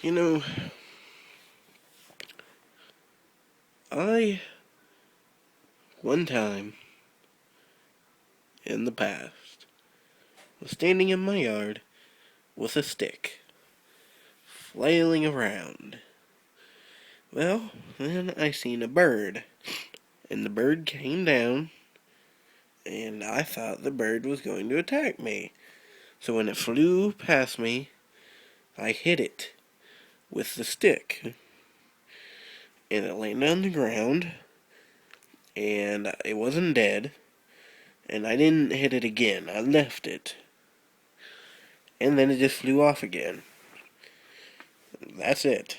You know, I, one time in the past, was standing in my yard with a stick, flailing around. Well, then I seen a bird, and the bird came down, and I thought the bird was going to attack me. So when it flew past me, I hit it with the stick, and it landed on the ground, and it wasn't dead, and I didn't hit it again. I left it, and then it just flew off again. That's it.